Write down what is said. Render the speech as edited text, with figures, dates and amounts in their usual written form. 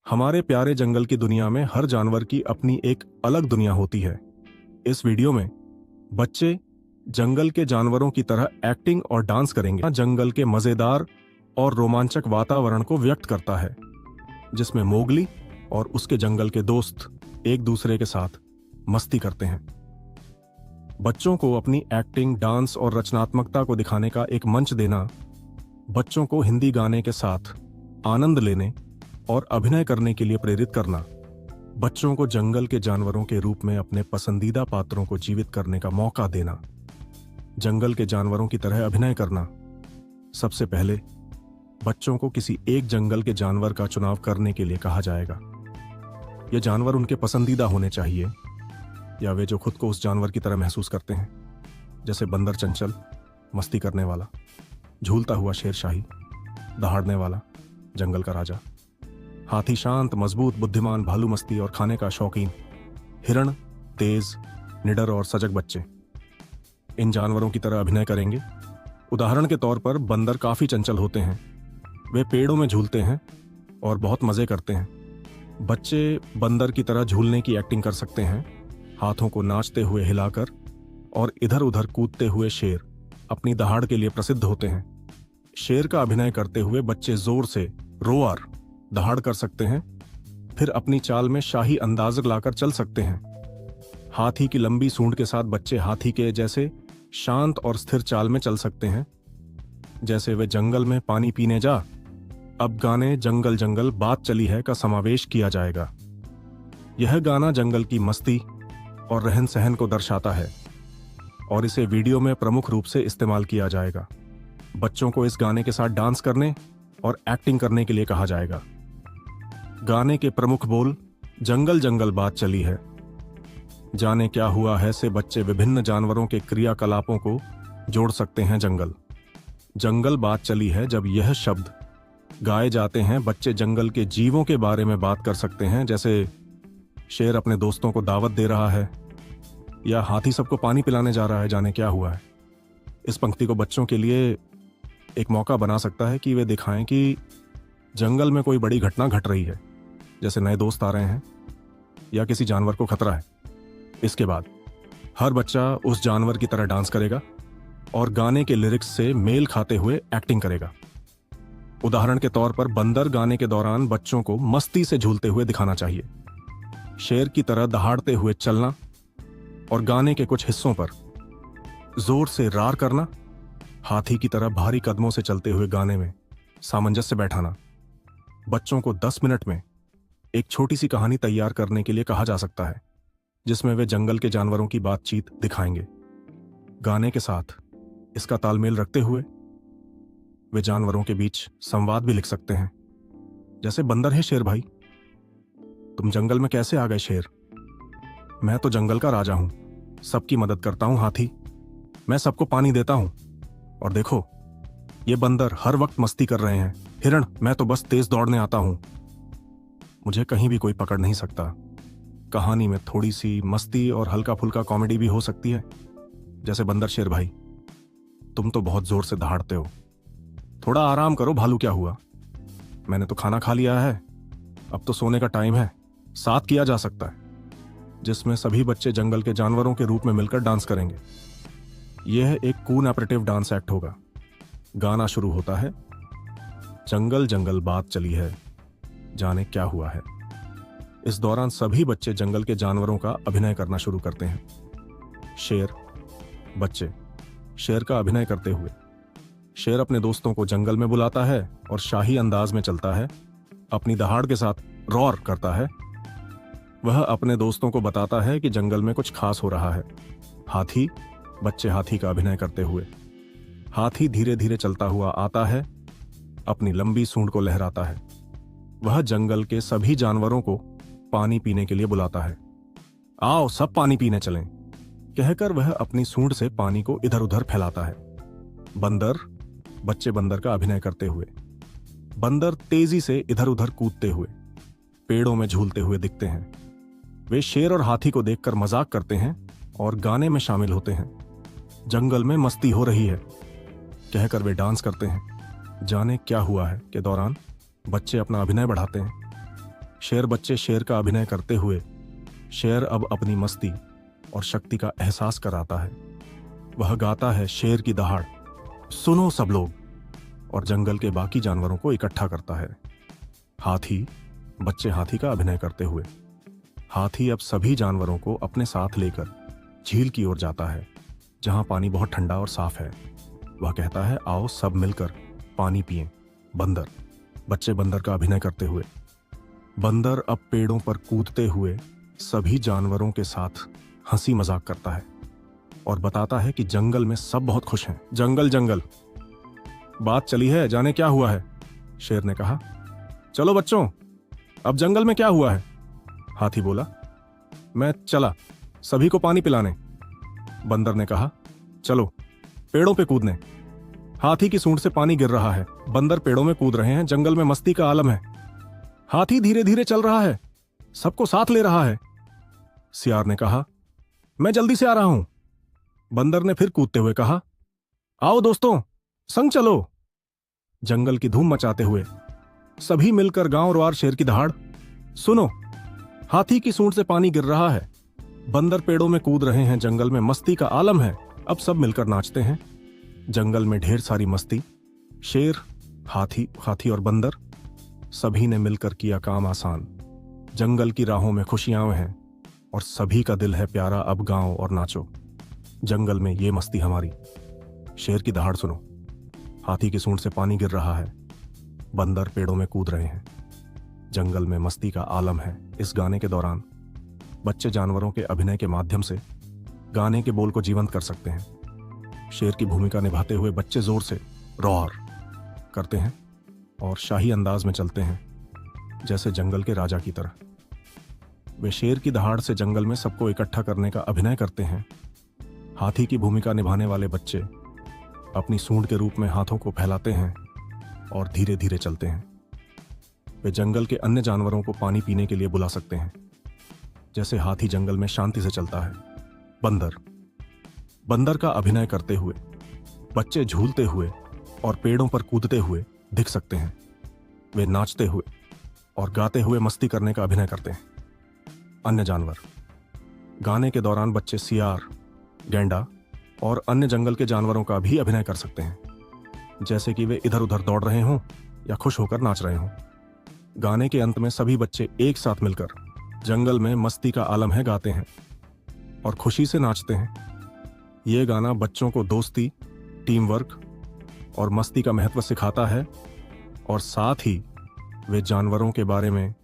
हमारे प्यारे जंगल की दुनिया में हर जानवर की अपनी एक अलग दुनिया होती है। इस वीडियो में बच्चे जंगल के जानवरों की तरह एक्टिंग और डांस करेंगे। जंगल के मजेदार और रोमांचक वातावरण को व्यक्त करता है, जिसमें मोगली और उसके जंगल के दोस्त एक दूसरे के साथ मस्ती करते हैं। बच्चों को अपनी एक्टिंग, डांस और रचनात्मकता को दिखाने का एक मंच देना, बच्चों को हिंदी गाने के साथ आनंद लेने और अभिनय करने के लिए प्रेरित करना, बच्चों को जंगल के जानवरों के रूप में अपने पसंदीदा पात्रों को जीवित करने का मौका देना, जंगल के जानवरों की तरह अभिनय करना। सबसे पहले बच्चों को किसी एक जंगल के जानवर का चुनाव करने के लिए कहा जाएगा। यह जानवर उनके पसंदीदा होने चाहिए, या वे जो खुद को उस जानवर की तरह महसूस करते हैं, जैसे बंदर चंचल, मस्ती करने वाला, झूलता हुआ शेरशाही, दहाड़ने वाला, जंगल का राजा, हाथी शांत, मजबूत, बुद्धिमान, भालू मस्ती और खाने का शौकीन, हिरण तेज, निडर और सजग बच्चे इन जानवरों की तरह अभिनय करेंगे। उदाहरण के तौर पर बंदर काफी चंचल होते हैं, वे पेड़ों में झूलते हैं और बहुत मजे करते हैं। बच्चे बंदर की तरह झूलने की एक्टिंग कर सकते हैं। हाथों को नाचते हुए हिलाकर और इधर उधर कूदते हुए शेर अपनी दहाड़ के लिए प्रसिद्ध होते हैं। शेर का अभिनय करते हुए बच्चे जोर से रोअर दहाड़ कर सकते हैं, फिर अपनी चाल में शाही अंदाज लाकर चल सकते हैं। हाथी की लंबी सूंड के साथ बच्चे हाथी के जैसे शांत और स्थिर चाल में चल सकते हैं, जैसे वे जंगल में पानी पीने जा। अब गाने जंगल जंगल बात चली है का समावेश किया जाएगा। यह गाना जंगल की मस्ती और रहन सहन को दर्शाता है और इसे वीडियो में प्रमुख रूप से इस्तेमाल किया जाएगा। बच्चों को इस गाने के साथ डांस करने और एक्टिंग करने के लिए कहा जाएगा। गाने के प्रमुख बोल जंगल जंगल बात चली है, जाने क्या हुआ है से बच्चे विभिन्न जानवरों के क्रियाकलापों को जोड़ सकते हैं। जंगल जंगल बात चली है, जब यह शब्द गाए जाते हैं, बच्चे जंगल के जीवों के बारे में बात कर सकते हैं, जैसे शेर अपने दोस्तों को दावत दे रहा है या हाथी सबको पानी पिलाने जा रहा है, जाने क्या हुआ है। इस पंक्ति को बच्चों के लिए एक मौका बना सकता है कि वे दिखाएं कि जंगल में कोई बड़ी घटना घट रही है, जैसे नए दोस्त आ रहे हैं या किसी जानवर को खतरा है। इसके बाद हर बच्चा उस जानवर की तरह डांस करेगा और गाने के लिरिक्स से मेल खाते हुए एक्टिंग करेगा। उदाहरण के तौर पर बंदर गाने के दौरान बच्चों को मस्ती से झूलते हुए दिखाना चाहिए, शेर की तरह दहाड़ते हुए चलना और गाने के कुछ हिस्सों पर जोर से रार करना, हाथी की तरह भारी कदमों से चलते हुए गाने में सामंजस्य बैठाना। बच्चों को 10 मिनट में एक छोटी सी कहानी तैयार करने के लिए कहा जा सकता है, जिसमें वे जंगल के जानवरों की बातचीत दिखाएंगे। गाने के साथ इसका तालमेल रखते हुए वे जानवरों के बीच संवाद भी लिख सकते हैं, जैसे बंदर है शेर भाई, तुम जंगल में कैसे आ गए शेर? मैं तो जंगल का राजा हूं, सबकी मदद करता हूं हाथी, मैं सबको पानी देता हूं, और देखो ये बंदर हर वक्त मस्ती कर रहे हैं। हिरण, मैं तो बस तेज दौड़ने आता हूं, मुझे कहीं भी कोई पकड़ नहीं सकता। कहानी में थोड़ी सी मस्ती और हल्का फुल्का कॉमेडी भी हो सकती है, जैसे बंदर शेर भाई, तुम तो बहुत जोर से दहाड़ते हो, थोड़ा आराम करो भालू, क्या हुआ? मैंने तो खाना खा लिया है, अब तो सोने का टाइम है। साथ किया जा सकता है, जिसमें सभी बच्चे जंगल के जानवरों के रूप में मिलकर डांस करेंगे। यह एक कून ऑपरेटिव डांस एक्ट होगा। गाना शुरू होता है, जंगल जंगल बात चली है, जाने क्या हुआ है। इस दौरान सभी बच्चे जंगल के जानवरों का अभिनय करना शुरू करते हैं। शेर, बच्चे शेर का अभिनय करते हुए, शेर अपने दोस्तों को जंगल में बुलाता है और शाही अंदाज में चलता है, अपनी दहाड़ के साथ रॉर करता है। वह अपने दोस्तों को बताता है कि जंगल में कुछ खास हो रहा है। हाथी, बच्चे हाथी का अभिनय करते हुए, हाथी धीरे धीरे चलता हुआ आता है, अपनी लंबी सूंड को लहराता है। वह जंगल के सभी जानवरों को पानी पीने के लिए बुलाता है। आओ सब पानी पीने चलें, कहकर वह अपनी सूंड से पानी को इधर उधर फैलाता है। बंदर, बच्चे बंदर का अभिनय करते हुए, बंदर तेजी से इधर उधर कूदते हुए, पेड़ों में झूलते हुए दिखते हैं। वे शेर और हाथी को देखकर मजाक करते हैं और गाने में शामिल होते हैं। जंगल में मस्ती हो रही है, कहकर वे डांस करते हैं। जाने क्या हुआ है के दौरान बच्चे अपना अभिनय बढ़ाते हैं। शेर बच्चे शेर का अभिनय करते हुए शेर अब अपनी मस्ती और शक्ति का एहसास कराता है। वह गाता है शेर की दहाड़, सुनो सब लोग, और जंगल के बाकी जानवरों को इकट्ठा करता है। हाथी बच्चे हाथी का अभिनय करते हुए हाथी अब सभी जानवरों को अपने साथ लेकर झील की ओर जाता है, जहां पानी बहुत ठंडा और साफ है। वह कहता है, आओ सब मिलकर पानी पिएं। बंदर बच्चे बंदर का अभिनय करते हुए बंदर अब पेड़ों पर कूदते हुए सभी जानवरों के साथ हंसी मजाक करता है और बताता है कि जंगल में सब बहुत खुश हैं। जंगल जंगल बात चली है, जाने क्या हुआ है? शेर ने कहा। चलो बच्चों, अब जंगल में क्या हुआ है? हाथी बोला। मैं चला सभी को पानी पिलाने। बंदर ने कहा, चलो पेड़ों पे कूदने। हाथी की सूंड से पानी गिर रहा है, बंदर पेड़ों में कूद रहे हैं, जंगल में मस्ती का आलम है। हाथी धीरे धीरे चल रहा है, सबको साथ ले रहा है। सियार ने कहा, मैं जल्दी से आ रहा हूं। बंदर ने फिर कूदते हुए कहा, आओ दोस्तों संग चलो। जंगल की धूम मचाते हुए सभी मिलकर गांव शेर की दहाड़, सुनो हाथी की सूंड से पानी गिर रहा है, बंदर पेड़ों में कूद रहे हैं, जंगल में मस्ती का आलम है। अब सब मिलकर नाचते हैं। जंगल में ढेर सारी मस्ती। शेर, हाथी और बंदर सभी ने मिलकर किया काम आसान। जंगल की राहों में खुशियां हैं और सभी का दिल है प्यारा। अब गाओ और नाचो, जंगल में ये मस्ती हमारी। शेर की दहाड़ सुनो, हाथी की सूंड से पानी गिर रहा है, बंदर पेड़ों में कूद रहे हैं, जंगल में मस्ती का आलम है। इस गाने के दौरान बच्चे जानवरों के अभिनय के माध्यम से गाने के बोल को जीवंत कर सकते हैं। शेर की भूमिका निभाते हुए बच्चे जोर से रॉर करते हैं और शाही अंदाज में चलते हैं, जैसे जंगल के राजा की तरह। वे शेर की दहाड़ से जंगल में सबको इकट्ठा करने का अभिनय करते हैं। हाथी की भूमिका निभाने वाले बच्चे अपनी सूंड के रूप में हाथों को फैलाते हैं और धीरे धीरे चलते हैं। वे जंगल के अन्य जानवरों को पानी पीने के लिए बुला सकते हैं, जैसे हाथी जंगल में शांति से चलता है। बंदर का अभिनय करते हुए बच्चे झूलते हुए और पेड़ों पर कूदते हुए दिख सकते हैं। वे नाचते हुए और गाते हुए मस्ती करने का अभिनय करते हैं। अन्य जानवर गाने के दौरान बच्चे सियार, गैंडा और अन्य जंगल के जानवरों का भी अभिनय कर सकते हैं, जैसे कि वे इधर उधर दौड़ रहे हों या खुश होकर नाच रहे हों। गाने के अंत में सभी बच्चे एक साथ मिलकर जंगल में मस्ती का आलम है गाते हैं और खुशी से नाचते हैं। ये गाना बच्चों को दोस्ती, टीम वर्क और मस्ती का महत्व सिखाता है और साथ ही वे जानवरों के बारे में